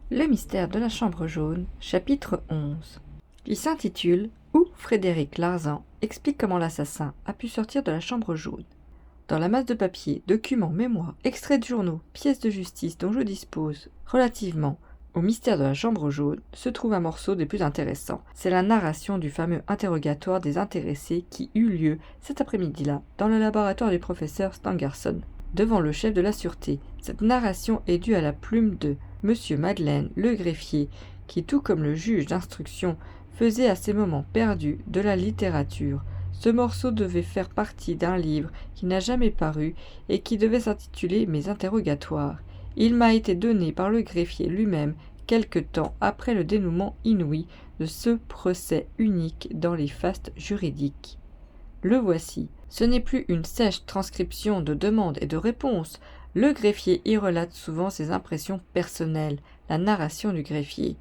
Le mystère de la chambre jaune, chapitre 11. Il s'intitule « Où Frédéric Larsan explique comment l'assassin a pu sortir de la chambre jaune ». Dans la masse de papier, documents, mémoires, extraits de journaux, pièces de justice dont je dispose relativement au mystère de la chambre jaune se trouve un morceau des plus intéressants. C'est la narration du fameux interrogatoire des intéressés qui eut lieu cet après-midi-là dans le laboratoire du professeur Stangerson, devant le chef de la sûreté. Cette narration est due à la plume de Monsieur Madeleine, le greffier, qui, tout comme le juge d'instruction, faisait à ces moments perdus de la littérature. Ce morceau devait faire partie d'un livre qui n'a jamais paru et qui devait s'intituler « Mes interrogatoires ». Il m'a été donné par le greffier lui-même quelque temps après le dénouement inouï de ce procès unique dans les fastes juridiques. Le voici. Ce n'est plus une sèche transcription de demandes et de réponses. Le greffier y relate souvent ses impressions personnelles, la narration du greffier.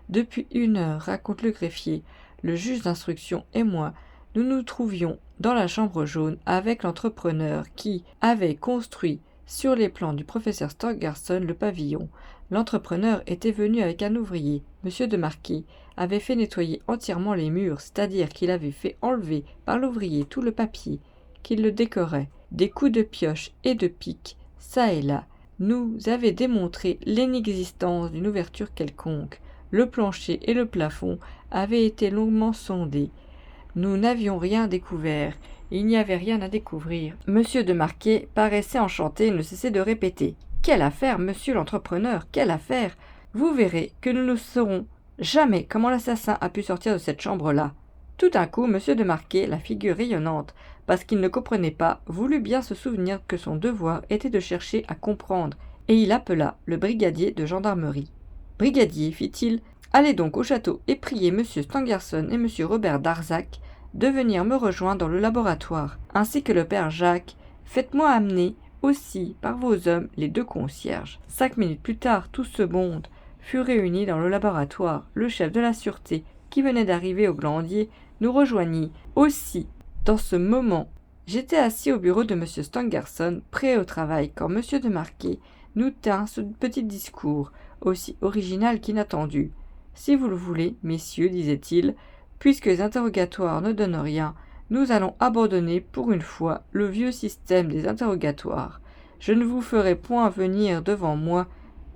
Depuis 1 heure, raconte le greffier, le juge d'instruction et moi, nous nous trouvions dans la chambre jaune avec l'entrepreneur qui avait construit sur les plans du professeur Stangerson le pavillon. L'entrepreneur était venu avec un ouvrier, M. de Marquet, avait fait nettoyer entièrement les murs, c'est-à-dire qu'il avait fait enlever par l'ouvrier tout le papier, qu'il le décorait, des coups de pioche et de pique, çà et là, nous avait démontré l'inexistence d'une ouverture quelconque. Le plancher et le plafond avaient été longuement sondés. Nous n'avions rien découvert. Il n'y avait rien à découvrir. Monsieur de Marquet paraissait enchanté et ne cessait de répéter « Quelle affaire, monsieur l'entrepreneur, quelle affaire ! Vous verrez que nous ne saurons jamais comment l'assassin a pu sortir de cette chambre-là. » Tout d'un coup, monsieur de Marquet, la figure rayonnante, parce qu'il ne comprenait pas, voulut bien se souvenir que son devoir était de chercher à comprendre, et il appela le brigadier de gendarmerie. « Brigadier, fit-il, allez donc au château et priez monsieur Stangerson et monsieur Robert Darzac de venir me rejoindre dans le laboratoire, ainsi que le père Jacques. Faites-moi amener aussi par vos hommes les 2 concierges. » 5 minutes plus tard, tout ce monde fut réuni dans le laboratoire. Le chef de la sûreté, qui venait d'arriver au Glandier, nous rejoignit aussi. Dans ce moment, j'étais assis au bureau de M. Stangerson, prêt au travail, quand M. de Marquet nous tint ce petit discours, aussi original qu'inattendu. « Si vous le voulez, messieurs, disait-il, puisque les interrogatoires ne donnent rien, nous allons abandonner pour une fois le vieux système des interrogatoires. Je ne vous ferai point venir devant moi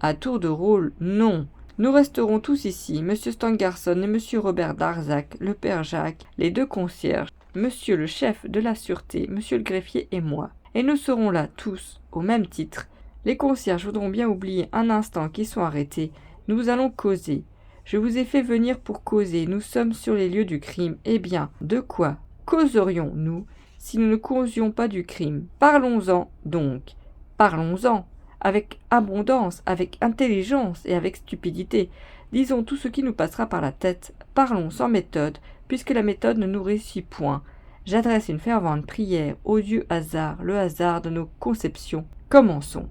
à tour de rôle, non. Nous resterons tous ici, M. Stangerson et M. Robert Darzac, le père Jacques, les 2 concierges, monsieur le chef de la sûreté, monsieur le greffier et moi. Et nous serons là tous, au même titre. Les concierges voudront bien oublier un instant qu'ils sont arrêtés. Nous allons causer. Je vous ai fait venir pour causer. Nous sommes sur les lieux du crime. Eh bien, de quoi causerions-nous si nous ne causions pas du crime? Parlons-en donc. Parlons-en. Avec abondance, avec intelligence et avec stupidité. Disons tout ce qui nous passera par la tête. Parlons sans méthode, puisque la méthode ne nous réussit point. J'adresse une fervente prière au Dieu hasard, le hasard de nos conceptions. Commençons.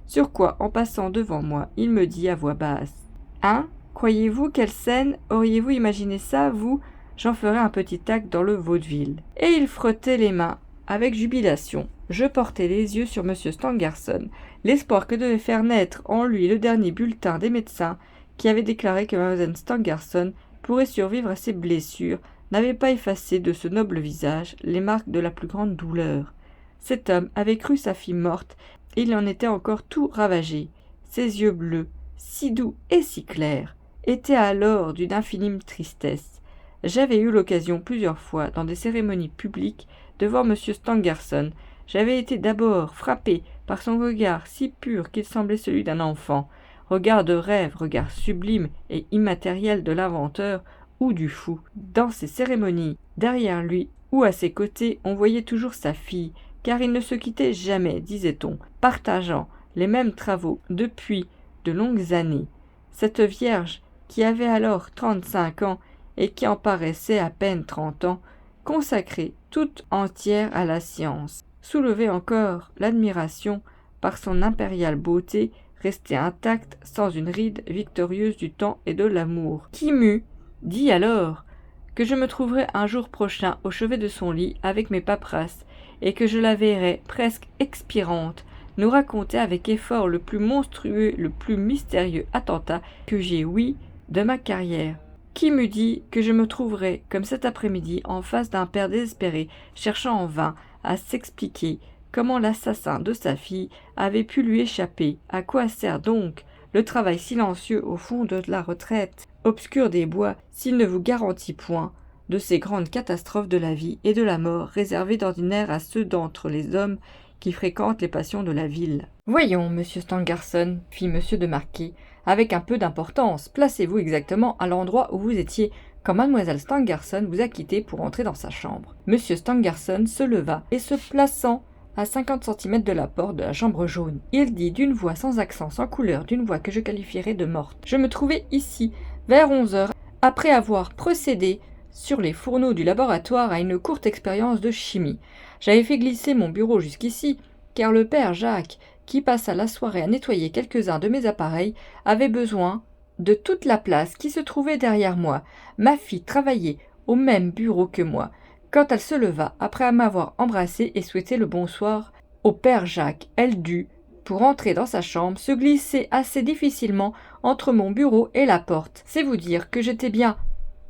Sur quoi, en passant devant moi, il me dit à voix basse « Hein? Croyez-vous quelle scène? Auriez-vous imaginé ça, vous? J'en ferai un petit acte dans le vaudeville. » Et il frottait les mains avec jubilation. Je portai les yeux sur M. Stangerson. L'espoir que devait faire naître en lui le dernier bulletin des médecins, qui avait déclaré que Mlle Stangerson pourrait survivre à ses blessures, n'avait pas effacé de ce noble visage les marques de la plus grande douleur. Cet homme avait cru sa fille morte, et il en était encore tout ravagé. Ses yeux bleus, si doux et si clairs, étaient alors d'une infime tristesse. J'avais eu l'occasion plusieurs fois, dans des cérémonies publiques, de voir M. Stangerson. J'avais été d'abord frappé par son regard si pur qu'il semblait celui d'un enfant, regard de rêve, regard sublime et immatériel de l'inventeur ou du fou. Dans ces cérémonies, derrière lui ou à ses côtés, on voyait toujours sa fille, car il ne se quittait jamais, disait-on, partageant les mêmes travaux depuis de longues années. Cette vierge, qui avait alors 35 ans et qui en paraissait à peine 30 ans, consacrée toute entière à la science, soulevait encore l'admiration par son impériale beauté, restée intacte sans une ride, victorieuse du temps et de l'amour. Qui m'eût dit alors que je me trouverais un jour prochain au chevet de son lit avec mes paperasses et que je la verrais presque expirante, nous raconter avec effort le plus monstrueux, le plus mystérieux attentat que j'ai ouï de ma carrière. Qui m'eût dit que je me trouverais, comme cet après-midi, en face d'un père désespéré, cherchant en vain à s'expliquer comment l'assassin de sa fille avait pu lui échapper. À quoi sert donc le travail silencieux au fond de la retraite obscure des bois s'il ne vous garantit point de ces grandes catastrophes de la vie et de la mort réservées d'ordinaire à ceux d'entre les hommes qui fréquentent les passions de la ville. Voyons, monsieur Stangerson, fit monsieur de Marquet, avec un peu d'importance, placez-vous exactement à l'endroit où vous étiez quand mademoiselle Stangerson vous a quitté pour entrer dans sa chambre. Monsieur Stangerson se leva et se plaçant à 50 cm de la porte de la chambre jaune, il dit d'une voix sans accent, sans couleur, d'une voix que je qualifierais de morte. Je me trouvais ici, vers 11 heures, après avoir procédé sur les fourneaux du laboratoire à une courte expérience de chimie. J'avais fait glisser mon bureau jusqu'ici, car le père Jacques, qui passa la soirée à nettoyer quelques-uns de mes appareils, avait besoin de toute la place qui se trouvait derrière moi. Ma fille travaillait au même bureau que moi. Quand elle se leva, après m'avoir embrassé et souhaité le bonsoir au père Jacques, elle dut, pour entrer dans sa chambre, se glisser assez difficilement entre mon bureau et la porte. C'est vous dire que j'étais bien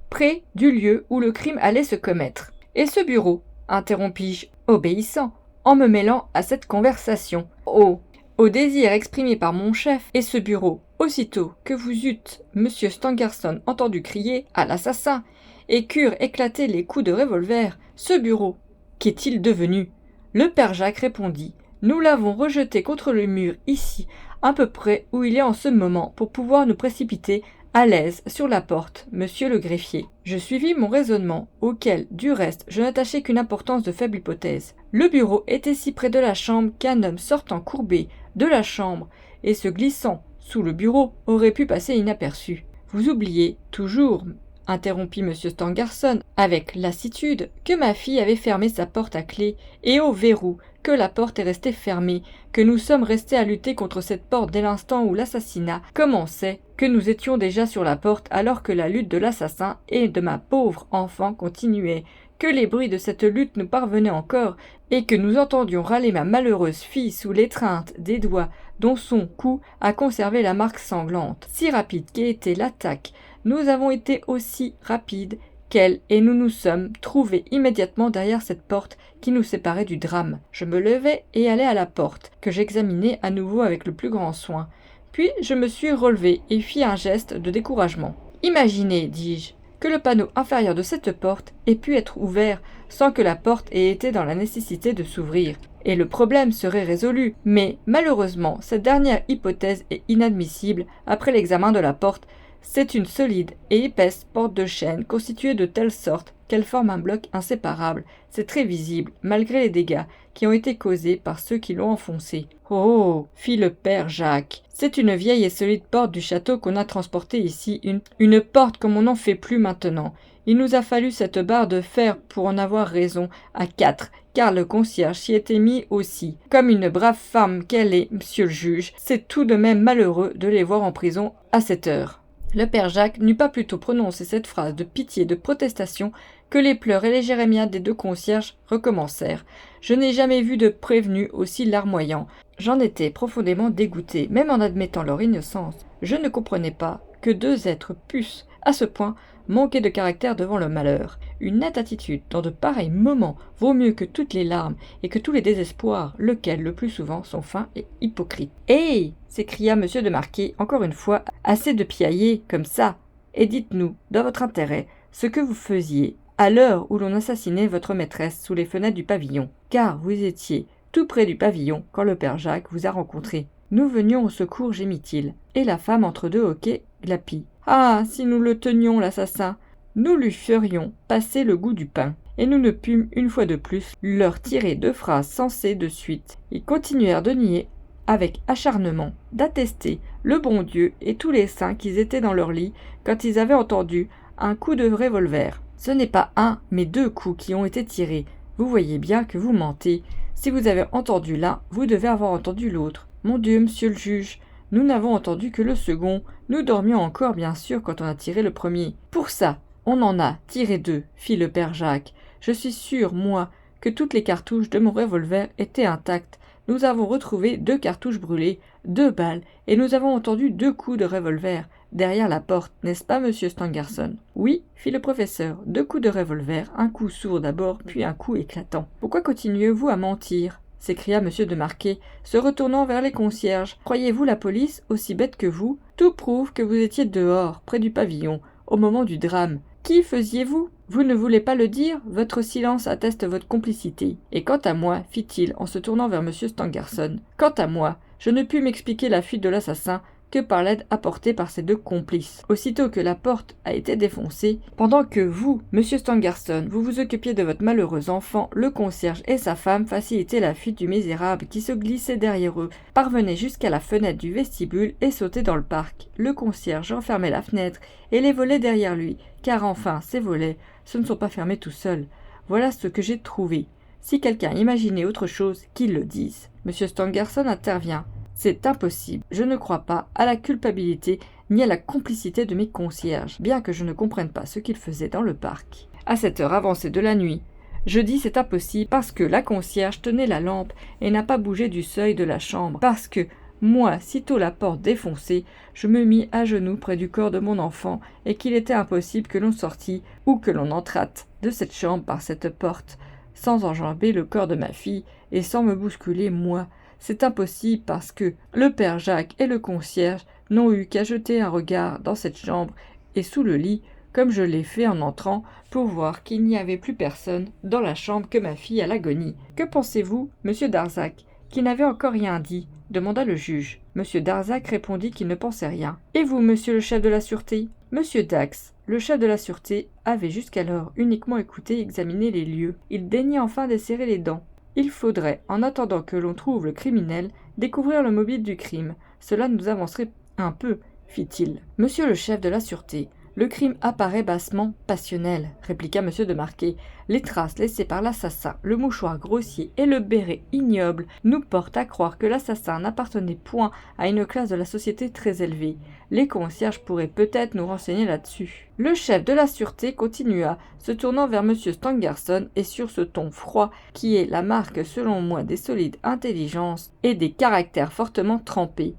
près du lieu où le crime allait se commettre. « Et ce bureau ?» interrompis-je, obéissant, en me mêlant à cette conversation. « Oh !» Au désir exprimé par mon chef, et ce bureau, aussitôt que vous eûtes, monsieur Stangerson, entendu crier à l'assassin, et qu'eurent éclaté les coups de revolver, ce bureau, qu'est-il devenu? Le père Jacques répondit, nous l'avons rejeté contre le mur ici, à peu près où il est en ce moment, pour pouvoir nous précipiter à l'aise sur la porte, monsieur le greffier. Je suivis mon raisonnement, auquel, du reste, je n'attachai qu'une importance de faible hypothèse. Le bureau était si près de la chambre qu'un homme sortant courbé de la chambre et se glissant sous le bureau aurait pu passer inaperçu. Vous oubliez toujours, interrompit M. Stangerson avec lassitude, que ma fille avait fermé sa porte à clé et au verrou, que la porte est restée fermée, que nous sommes restés à lutter contre cette porte dès l'instant où l'assassinat commençait, que nous étions déjà sur la porte alors que la lutte de l'assassin et de ma pauvre enfant continuait, que les bruits de cette lutte nous parvenaient encore, et que nous entendions râler ma malheureuse fille sous l'étreinte des doigts dont son cou a conservé la marque sanglante. Si rapide qu'ait été l'attaque, nous avons été aussi rapides qu'elle, et nous nous sommes trouvés immédiatement derrière cette porte qui nous séparait du drame. Je me levai et allai à la porte, que j'examinai à nouveau avec le plus grand soin. Puis je me suis relevé et fis un geste de découragement. Imaginez, dis-je, que le panneau inférieur de cette porte ait pu être ouvert sans que la porte ait été dans la nécessité de s'ouvrir, et le problème serait résolu. Mais malheureusement, cette dernière hypothèse est inadmissible après l'examen de la porte. C'est une solide et épaisse porte de chêne constituée de telle sorte qu'elle forme un bloc inséparable. C'est très visible, malgré les dégâts qui ont été causés par ceux qui l'ont enfoncée. « Oh !» fit le père Jacques. « C'est une vieille et solide porte du château qu'on a transportée ici, une porte comme on n'en fait plus maintenant. Il nous a fallu cette barre de fer pour en avoir raison, à 4, car le concierge s'y était mis aussi. Comme une brave femme qu'elle est, monsieur le juge, c'est tout de même malheureux de les voir en prison à cette heure. » Le père Jacques n'eut pas plutôt prononcé cette phrase de pitié et de protestation que les pleurs et les jérémiades des deux concierges recommencèrent. Je n'ai jamais vu de prévenus aussi larmoyants. J'en étais profondément dégoûté, même en admettant leur innocence. Je ne comprenais pas que deux êtres pussent, à ce point, manquer de caractère devant le malheur. Une nette attitude, dans de pareils moments, vaut mieux que toutes les larmes et que tous les désespoirs, lesquels, le plus souvent, sont fins et hypocrites. « Hé !» s'écria M. de Marquet, encore une fois, assez de piailler comme ça, et dites-nous, dans votre intérêt, ce que vous faisiez à l'heure où l'on assassinait votre maîtresse sous les fenêtres du pavillon, car vous étiez tout près du pavillon quand le père Jacques vous a rencontré. Nous venions au secours, gémit-il, et la femme entre deux hoquets glapit. Ah, si nous le tenions, l'assassin, nous lui ferions passer le goût du pain. Et nous ne pûmes, une fois de plus, leur tirer deux phrases sensées de suite. Ils continuèrent de nier avec acharnement, d'attester le bon Dieu et tous les saints qu'ils étaient dans leur lit quand ils avaient entendu un coup de revolver. Ce n'est pas un, mais deux coups qui ont été tirés. Vous voyez bien que vous mentez. Si vous avez entendu l'un, vous devez avoir entendu l'autre. Mon Dieu, monsieur le juge, nous n'avons entendu que le second. Nous dormions encore, bien sûr, quand on a tiré le premier. Pour ça, on en a tiré deux, fit le père Jacques. Je suis sûr, moi, que toutes les cartouches de mon revolver étaient intactes. nous avons retrouvé 2 cartouches brûlées, 2 balles, et nous avons entendu 2 coups de revolver derrière la porte, n'est-ce pas, monsieur Stangerson? Oui, fit le professeur, 2 coups de revolver, un coup sourd d'abord, puis un coup éclatant. Pourquoi continuez-vous à mentir? S'écria monsieur de Marquet, se retournant vers les concierges. Croyez-vous la police aussi bête que vous? Tout prouve que vous étiez dehors, près du pavillon, au moment du drame. Qui faisiez-vous? Vous ne voulez pas le dire? Votre silence atteste votre complicité. Et quant à moi, fit-il en se tournant vers monsieur Stangerson, quant à moi, je ne pus m'expliquer la fuite de l'assassin que par l'aide apportée par ses 2 complices. Aussitôt que la porte a été défoncée, pendant que vous, monsieur Stangerson, vous vous occupiez de votre malheureux enfant, le concierge et sa femme facilitaient la fuite du misérable qui se glissait derrière eux, parvenait jusqu'à la fenêtre du vestibule et sautait dans le parc. Le concierge refermait la fenêtre et les volets derrière lui, car enfin, ces volets, ce ne sont pas fermés tout seuls. Voilà ce que j'ai trouvé. Si quelqu'un imaginait autre chose, qu'il le dise. Monsieur Stangerson intervient. C'est impossible. Je ne crois pas à la culpabilité ni à la complicité de mes concierges, bien que je ne comprenne pas ce qu'ils faisaient dans le parc. À cette heure avancée de la nuit, je dis c'est impossible parce que la concierge tenait la lampe et n'a pas bougé du seuil de la chambre, parce que moi, sitôt la porte défoncée, je me mis à genoux près du corps de mon enfant et qu'il était impossible que l'on sortît ou que l'on entrât de cette chambre par cette porte, sans enjamber le corps de ma fille et sans me bousculer moi. C'est impossible parce que le père Jacques et le concierge n'ont eu qu'à jeter un regard dans cette chambre et sous le lit, comme je l'ai fait en entrant, pour voir qu'il n'y avait plus personne dans la chambre que ma fille à l'agonie. Que pensez-vous, monsieur Darzac, qui n'avait encore rien dit, demanda le juge. Monsieur Darzac répondit qu'il ne pensait rien. Et vous, monsieur le chef de la sûreté? Monsieur Dax, le chef de la sûreté, avait jusqu'alors uniquement écouté et examiné les lieux. Il daignait enfin desserrer les dents. Il faudrait, en attendant que l'on trouve le criminel, découvrir le mobile du crime. Cela nous avancerait un peu, fit-il. Monsieur le chef de la sûreté, le crime apparaît bassement passionnel, répliqua monsieur de Marquet. Les traces laissées par l'assassin, le mouchoir grossier et le béret ignoble nous portent à croire que l'assassin n'appartenait point à une classe de la société très élevée. Les concierges pourraient peut-être nous renseigner là-dessus. Le chef de la sûreté continua, se tournant vers monsieur Stangerson et sur ce ton froid qui est la marque selon moi des solides intelligences et des caractères fortement trempés.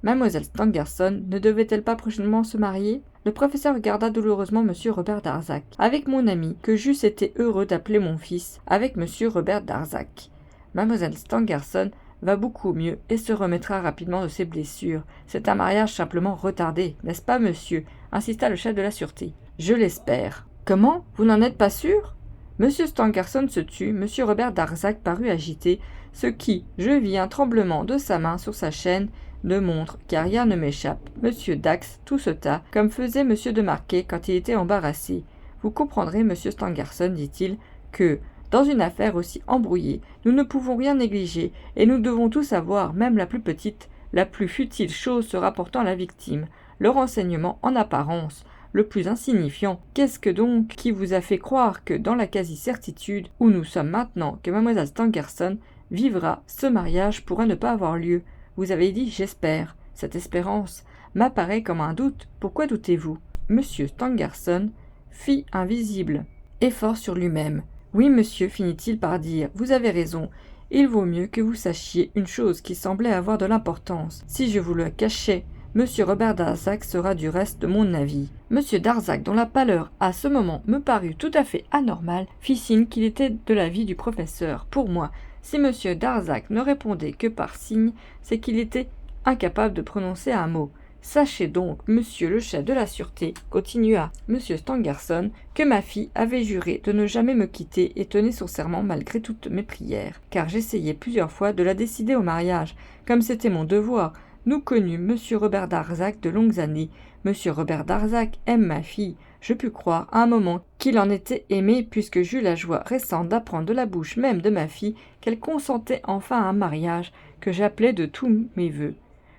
Mademoiselle Stangerson ne devait-elle pas prochainement se marier? Le professeur regarda douloureusement monsieur Robert Darzac. Avec mon ami, que j'eusse été heureux d'appeler mon fils, avec monsieur Robert Darzac. Mademoiselle Stangerson va beaucoup mieux et se remettra rapidement de ses blessures. C'est un mariage simplement retardé, n'est-ce pas, monsieur? Insista le chef de la sûreté. Je l'espère. Comment? Vous n'en êtes pas sûr? Monsieur Stangerson se tut, monsieur Robert Darzac parut agité, ce qui, je vis un tremblement de sa main sur sa chaîne de montre, car rien ne m'échappe. Monsieur Dax tout se tat, comme faisait monsieur de Marquet quand il était embarrassé. Vous comprendrez, monsieur Stangerson, dit-il, que, dans une affaire aussi embrouillée, nous ne pouvons rien négliger, et nous devons tout savoir, même la plus petite, la plus futile chose se rapportant à la victime, le renseignement en apparence, le plus insignifiant. Qu'est-ce que donc qui vous a fait croire que, dans la quasi-certitude où nous sommes maintenant, que mademoiselle Stangerson vivra, ce mariage pourra ne pas avoir lieu? Vous avez dit « j'espère ». Cette espérance m'apparaît comme un doute. Pourquoi doutez-vous? Monsieur Stangerson fit un visible effort sur lui-même. Oui, monsieur, finit-il par dire, vous avez raison. Il vaut mieux que vous sachiez une chose qui semblait avoir de l'importance. Si je vous le cachais, monsieur Robert Darzac sera du reste de mon avis. Monsieur Darzac, dont la pâleur à ce moment me parut tout à fait anormale, fit signe qu'il était de l'avis du professeur. Pour moi, si monsieur Darzac ne répondait que par signe, c'est qu'il était incapable de prononcer un mot. Sachez donc, monsieur le chef de la sûreté, continua monsieur Stangerson, que ma fille avait juré de ne jamais me quitter et tenait son serment malgré toutes mes prières, car j'essayais plusieurs fois de la décider au mariage, comme c'était mon devoir. Nous connûmes monsieur Robert Darzac de longues années. Monsieur Robert Darzac aime ma fille. Je pus croire à un moment qu'il en était aimé, puisque j'eus la joie récente d'apprendre de la bouche même de ma fille qu'elle consentait enfin à un mariage que j'appelais de tous mes vœux.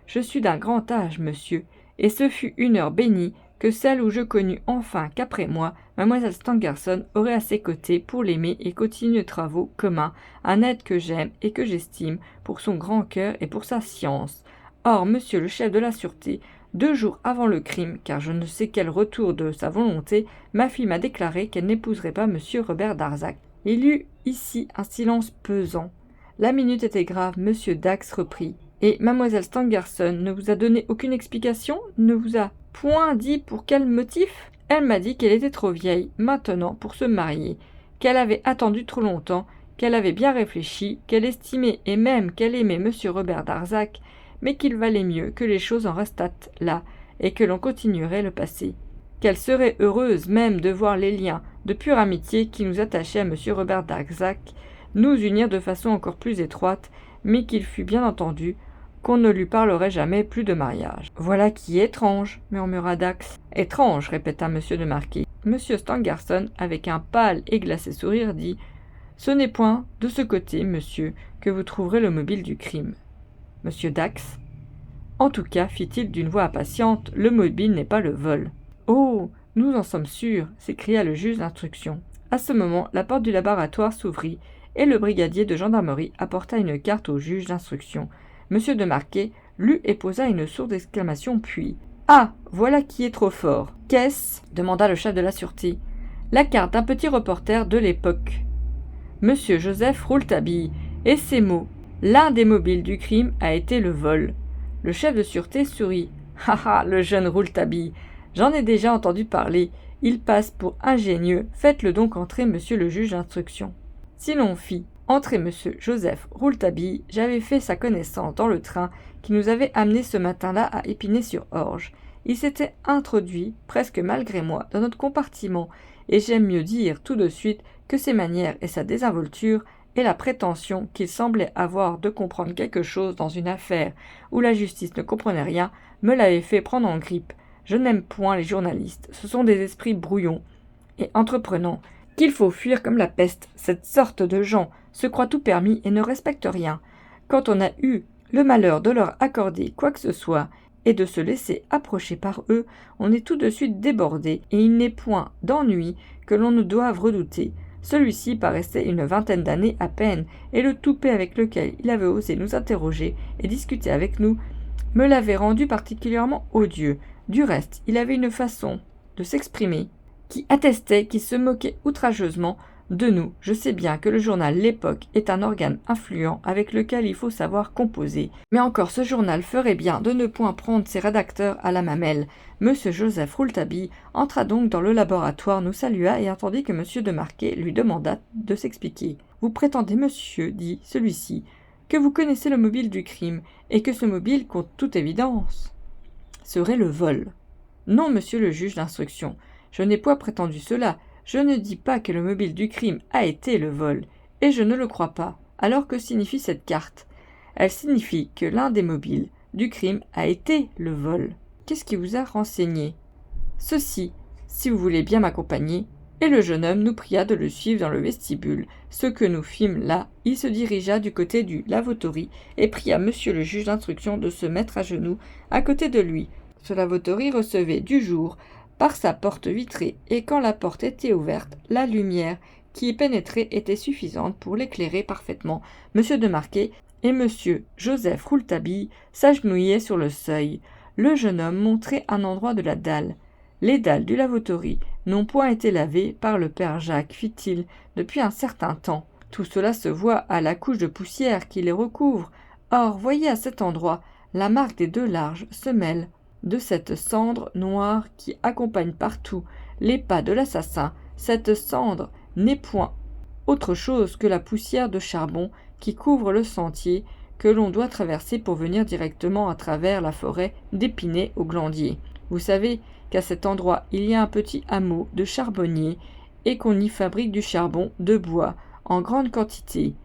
Je suis d'un grand âge, monsieur, et ce fut une heure bénie que celle où je connus enfin qu'après moi, mademoiselle Stangerson aurait à ses côtés pour l'aimer et continuer les travaux communs, un être que j'aime et que j'estime pour son grand cœur et pour sa science. Or, monsieur le chef de la sûreté, 2 jours avant le crime, car je ne sais quel retour de sa volonté, ma fille m'a déclaré qu'elle n'épouserait pas monsieur Robert Darzac. Il y eut ici un silence pesant. La minute était grave, monsieur Dax reprit. Et mademoiselle Stangerson ne vous a donné aucune explication? Ne vous a point dit pour quel motif? Elle m'a dit qu'elle était trop vieille, maintenant, pour se marier, qu'elle avait attendu trop longtemps, qu'elle avait bien réfléchi, qu'elle estimait et même qu'elle aimait monsieur Robert Darzac, mais qu'il valait mieux que les choses en restassent là, et que l'on continuerait le passé. Qu'elle serait heureuse même de voir les liens de pure amitié qui nous attachaient à monsieur Robert Darzac nous unir de façon encore plus étroite, mais qu'il fût bien entendu qu'on ne lui parlerait jamais plus de mariage. « Voilà qui est étrange, » murmura Dax. « Étrange, » répéta monsieur de Marquet. Monsieur Stangerson, avec un pâle et glacé sourire, dit « Ce n'est point de ce côté, monsieur, que vous trouverez le mobile du crime. » Monsieur Dax. « En tout cas, fit-il d'une voix impatiente, le mobile n'est pas le vol. »« Oh, nous en sommes sûrs, » s'écria le juge d'instruction. À ce moment, la porte du laboratoire s'ouvrit, et le brigadier de gendarmerie apporta une carte au juge d'instruction. Monsieur de Marquet lut et posa une sourde exclamation, puis « Ah, voilà qui est trop fort. Qu'est-ce » demanda le chef de la sûreté. « La carte d'un petit reporter de l'époque. Monsieur Joseph Rouletabille, et ces mots. L'un des mobiles du crime a été le vol. » Le chef de sûreté sourit. « Ah ah, le jeune Rouletabille. J'en ai déjà entendu parler. Il passe pour ingénieux. Faites-le donc entrer, monsieur le juge d'instruction. » Si l'on fit entrer monsieur Joseph Rouletabille, j'avais fait sa connaissance dans le train qui nous avait amenés ce matin-là à Épinay-sur-Orge. Il s'était introduit, presque malgré moi, dans notre compartiment, et j'aime mieux dire tout de suite que ses manières et sa désinvolture et la prétention qu'il semblait avoir de comprendre quelque chose dans une affaire où la justice ne comprenait rien me l'avaient fait prendre en grippe. Je n'aime point les journalistes, ce sont des esprits brouillons et entreprenants, qu'il faut fuir comme la peste. Cette sorte de gens se croient tout permis et ne respectent rien. Quand on a eu le malheur de leur accorder quoi que ce soit et de se laisser approcher par eux, on est tout de suite débordé, et il n'est point d'ennui que l'on ne doive redouter. Celui-ci paraissait une vingtaine d'années à peine, et le toupet avec lequel il avait osé nous interroger et discuter avec nous me l'avait rendu particulièrement odieux. Du reste, il avait une façon de s'exprimer qui attestait qu'il se moquait outrageusement de nous. Je sais bien que le journal L'Époque est un organe influent avec lequel il faut savoir composer, mais encore ce journal ferait bien de ne point prendre ses rédacteurs à la mamelle. Monsieur Joseph Rouletabille entra donc dans le laboratoire, nous salua et attendit que monsieur de Marquet lui demanda de s'expliquer. « Vous prétendez, monsieur, dit celui-ci, que vous connaissez le mobile du crime, et que ce mobile, contre toute évidence, serait le vol. » « Non, monsieur le juge d'instruction, je n'ai point prétendu cela. Je ne dis pas que le mobile du crime a été le vol, et je ne le crois pas. Alors que signifie cette carte? Elle signifie que l'un des mobiles du crime a été le vol. Qu'est-ce qui vous a renseigné? Ceci, si vous voulez bien m'accompagner. » Et le jeune homme nous pria de le suivre dans le vestibule. Ce que nous fîmes là, il se dirigea du côté du lavatory et pria monsieur le juge d'instruction de se mettre à genoux à côté de lui. Ce lavatory recevait du jour par sa porte vitrée, et quand la porte était ouverte, la lumière qui y pénétrait était suffisante pour l'éclairer parfaitement. Monsieur de Marquet et monsieur Joseph Rouletabille s'agenouillaient sur le seuil. Le jeune homme montrait un endroit de la dalle. Les dalles du lavatory n'ont point été lavées par le père Jacques, fit-il, depuis un certain temps. Tout cela se voit à la couche de poussière qui les recouvre. Or, voyez à cet endroit la marque des deux larges semelles de cette cendre noire qui accompagne partout les pas de l'assassin. Cette cendre n'est point autre chose que la poussière de charbon qui couvre le sentier que l'on doit traverser pour venir directement à travers la forêt d'Épinay au Glandier. Vous savez qu'à cet endroit il y a un petit hameau de charbonniers et qu'on y fabrique du charbon de bois en grande quantité.